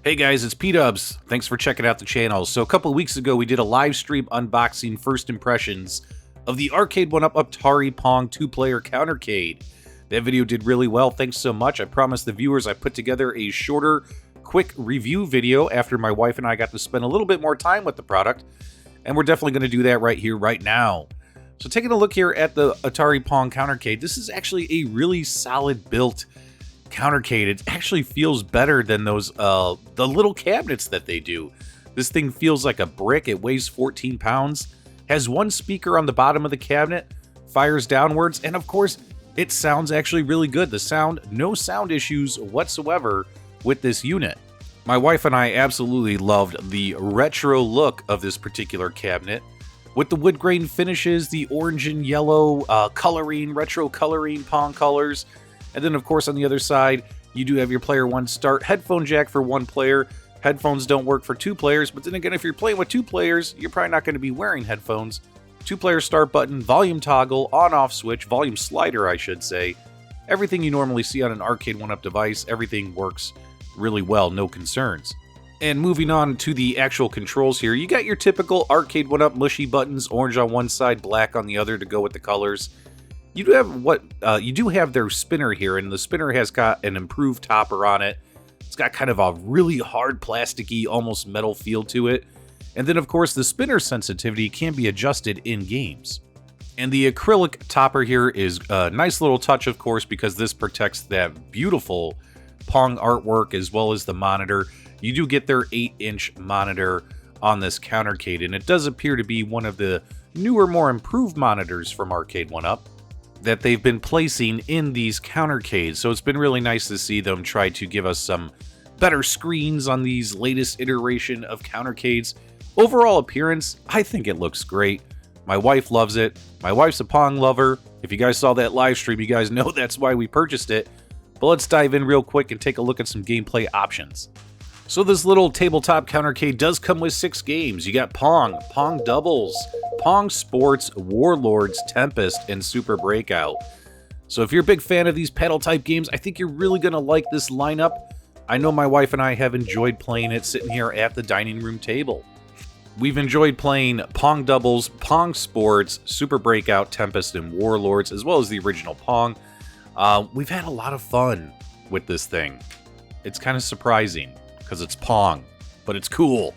Hey guys, it's PDubs. Thanks for checking out the channel. So a couple of weeks ago, we did a live stream unboxing first impressions of the Arcade1Up Atari PONG 2-player Countercade. That video did really well. Thanks so much. I promised the viewers I put together a shorter, quick review video after my wife and I got to spend a little bit more time with the product. And we're definitely going to do that right here, right now. So taking a look here at the Atari PONG Countercade, this is actually a really solid built Countercade. It actually feels better than those the little cabinets that they do. This thing feels like a brick. It weighs 14 pounds, has one speaker on the bottom of the cabinet, fires downwards, and of course it sounds actually really good. The sound, no sound issues whatsoever with this unit. My wife and I absolutely loved the retro look of this particular cabinet with the wood grain finishes, the orange and yellow coloring, retro coloring, Pong colors. And then, of course, on the other side, you do have your player one start headphone jack for one player. Headphones don't work for two players, but then again, if you're playing with two players, you're probably not going to be wearing headphones. Two-player start button, volume toggle, on-off switch, volume slider, I should say. Everything you normally see on an Arcade1Up device, everything works really well, no concerns. And moving on to the actual controls here, you got your typical Arcade1Up mushy buttons, orange on one side, black on the other to go with the colors. You do have their spinner here, and the spinner has got an improved topper on it. It's got kind of a really hard, plasticky, almost metal feel to it. And then, of course, the spinner sensitivity can be adjusted in games. And the acrylic topper here is a nice little touch, of course, because this protects that beautiful Pong artwork as well as the monitor. You do get their 8-inch monitor on this Countercade, and it does appear to be one of the newer, more improved monitors from Arcade1Up that they've been placing in these Countercades. So it's been really nice to see them try to give us some better screens on these latest iteration of Countercades. Overall appearance, I think it looks great. My wife loves it. My wife's a Pong lover. If you guys saw that live stream, you guys know that's why we purchased it. But let's dive in real quick and take a look at some gameplay options. So this little tabletop Countercade does come with 6 games. You got Pong, Pong Doubles, Pong Sports, Warlords, Tempest, and Super Breakout. So if you're a big fan of these paddle-type games, I think you're really going to like this lineup. I know my wife and I have enjoyed playing it sitting here at the dining room table. We've enjoyed playing Pong Doubles, Pong Sports, Super Breakout, Tempest, and Warlords, as well as the original Pong. We've had a lot of fun with this thing. It's kind of surprising, because it's Pong, but it's cool.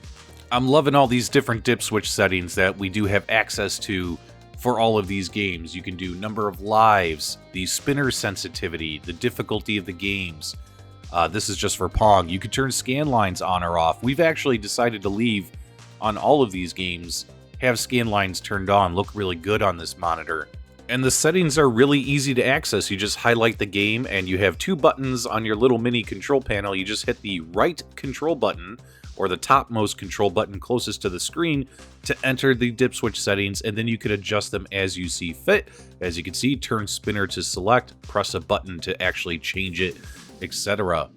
I'm loving all these different Dipswitch settings that we do have access to for all of these games. You can do number of lives, the spinner sensitivity, the difficulty of the games. This is just for Pong. You can turn scan lines on or off. We've actually decided to leave on all of these games, have scan lines turned on, look really good on this monitor. And the settings are really easy to access. You just highlight the game and you have 2 buttons on your little mini control panel. You just hit the right control button or the topmost control button closest to the screen to enter the Dipswitch settings, and then you can adjust them as you see fit. As you can see, turn spinner to select, press a button to actually change it, etc.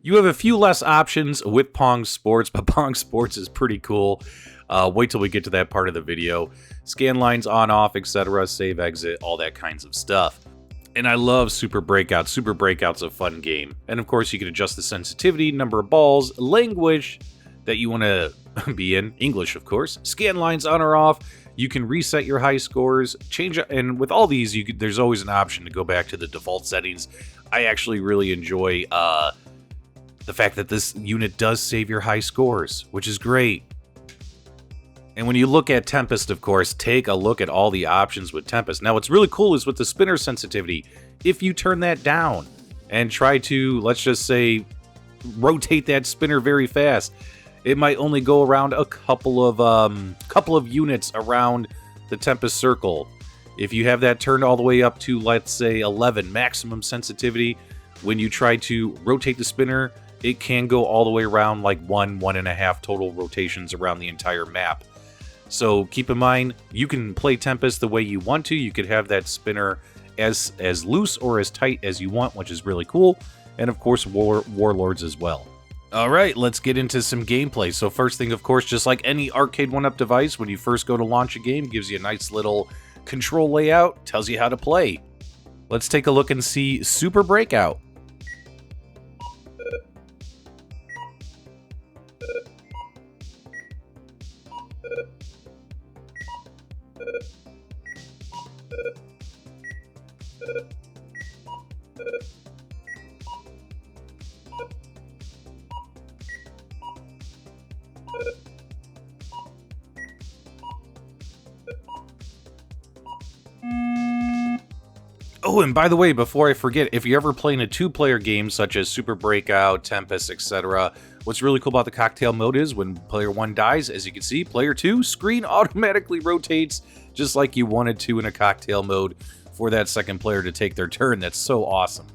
You have a few less options with Pong Sports, but Pong Sports is pretty cool. Wait till we get to that part of the video. Scan lines on, off, etc., save, exit, all that kinds of stuff. And I love Super Breakout. Super Breakout's a fun game. And of course, you can adjust the sensitivity, number of balls, language that you want to be in, English, of course. Scan lines on or off. You can reset your high scores, change, and with all these, there's always an option to go back to the default settings. I actually really enjoy the fact that this unit does save your high scores, which is great. And when you look at Tempest, of course, take a look at all the options with Tempest. Now, what's really cool is with the spinner sensitivity, if you turn that down and try to, let's just say, rotate that spinner very fast, it might only go around a couple of units around the Tempest circle. If you have that turned all the way up to, let's say, 11 maximum sensitivity, when you try to rotate the spinner, it can go all the way around like 1.5 total rotations around the entire map. So keep in mind, you can play Tempest the way you want to. You could have that spinner as loose or as tight as you want, which is really cool. And of course, Warlords as well. All right, let's get into some gameplay. So first thing, of course, just like any Arcade1Up device, when you first go to launch a game, gives you a nice little control layout, tells you how to play. Let's take a look and see Super Breakout. Oh, and by the way, before I forget, if you're ever playing a two-player game such as Super Breakout, Tempest, etc., what's really cool about the cocktail mode is when player 1 dies, as you can see, player 2 screen automatically rotates just like you wanted to in a cocktail mode for that second player to take their turn. That's so awesome.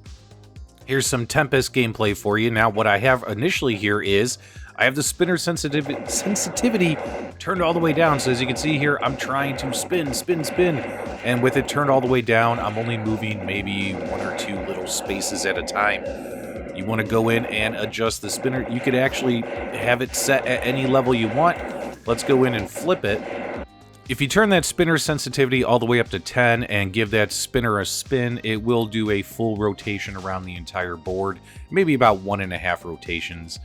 Here's some Tempest gameplay for you. Now, what I have initially here is I have the spinner sensitivity turned all the way down. So as you can see here, I'm trying to spin. And with it turned all the way down, I'm only moving maybe 1 or 2 little spaces at a time. You want to go in and adjust the spinner. You could actually have it set at any level you want. Let's go in and flip it. If you turn that spinner sensitivity all the way up to 10 and give that spinner a spin, it will do a full rotation around the entire board, maybe about 1.5 rotations.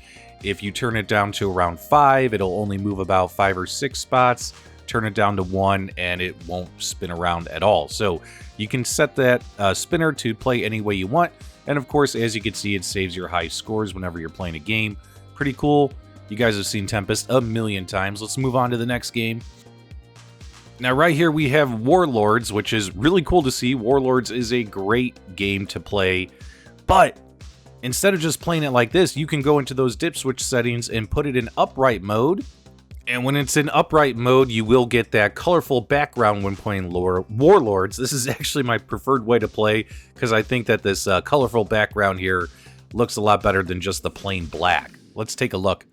If you turn it down to around 5, it'll only move about 5 or 6 spots. Turn it down to 1 and it won't spin around at all. So you can set that spinner to play any way you want. And of course, as you can see, it saves your high scores whenever you're playing a game. Pretty cool. You guys have seen Tempest a million times. Let's move on to the next game. Now right here we have Warlords, which is really cool to see. Warlords is a great game to play, but instead of just playing it like this, you can go into those Dipswitch settings and put it in upright mode. And when it's in upright mode, you will get that colorful background when playing Warlords. This is actually my preferred way to play because I think that this colorful background here looks a lot better than just the plain black. Let's take a look.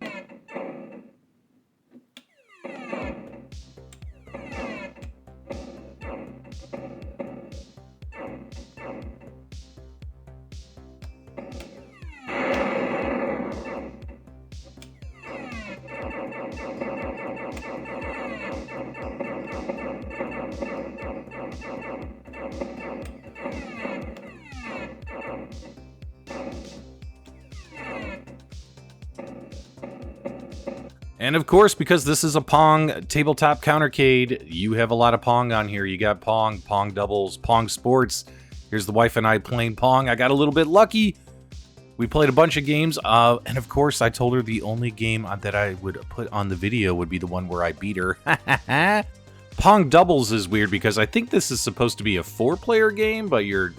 And of course, because this is a Pong tabletop countercade, you have a lot of Pong on here. You got Pong, Pong Doubles, Pong Sports. Here's the wife and I playing Pong. I got a little bit lucky. We played a bunch of games, and of course, I told her the only game that I would put on the video would be the one where I beat her. Pong Doubles is weird because I think this is supposed to be a 4-player game, but you're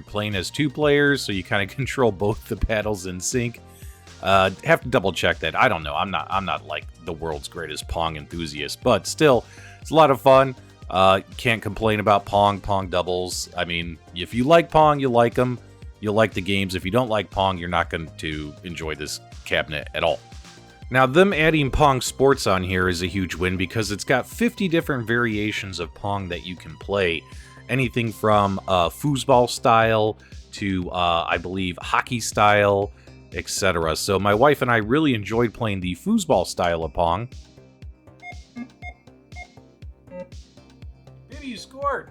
playing as 2 players, so you kind of control both the paddles in sync. Have to double check that. I don't know. I'm not like the world's greatest Pong enthusiast, but still, it's a lot of fun. Can't complain about Pong Doubles. I mean, if you like Pong, you like them. You'll like the games. If you don't like Pong, you're not going to enjoy this cabinet at all. Now, them adding Pong Sports on here is a huge win because it's got 50 different variations of Pong that you can play. Anything from foosball style to, I believe, hockey style, etc. So my wife and I really enjoyed playing the foosball style of Pong. Baby, you scored!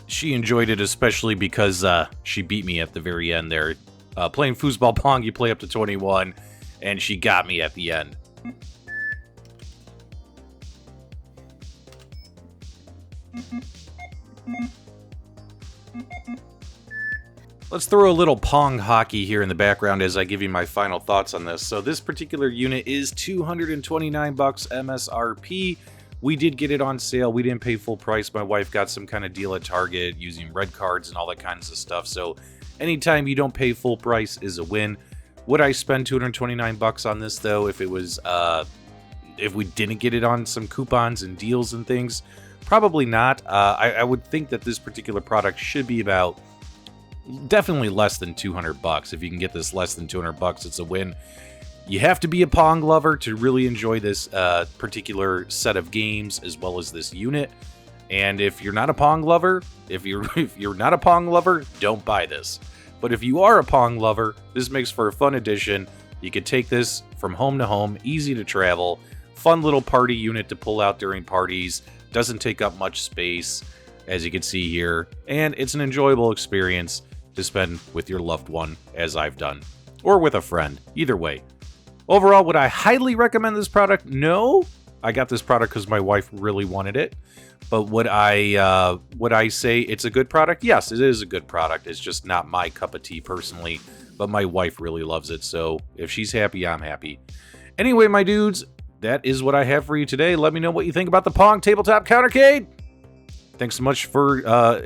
She enjoyed it especially because she beat me at the very end there. Playing foosball Pong, you play up to 21, and she got me at the end. Let's throw a little Pong hockey here in the background as I give you my final thoughts on this. So this particular unit is $229 MSRP. We did get it on sale. We didn't pay full price. My wife got some kind of deal at Target using red cards and all that kinds of stuff. So anytime you don't pay full price is a win. Would I spend $229 on this though if it was if we didn't get it on some coupons and deals and things? Probably not. I would think that this particular product should be about definitely less than $200. If you can get this less than $200, it's a win. You have to be a Pong lover to really enjoy this particular set of games as well as this unit. And if you're not a Pong lover, if you're not a Pong lover, don't buy this. But if you are a Pong lover, this makes for a fun addition. You could take this from home to home, easy to travel, fun little party unit to pull out during parties. Doesn't take up much space, as you can see here, and it's an enjoyable experience to spend with your loved one, as I've done, or with a friend, either way. Overall, would I highly recommend this product? No, I got this product because my wife really wanted it. But would I say it's a good product? Yes, it is a good product. It's just not my cup of tea personally, but my wife really loves it. So if she's happy, I'm happy. Anyway, my dudes, that is what I have for you today. Let me know what you think about the Pong Tabletop Countercade. Thanks so much for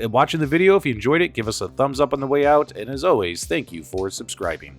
watching the video. If you enjoyed it, give us a thumbs up on the way out. And as always, thank you for subscribing.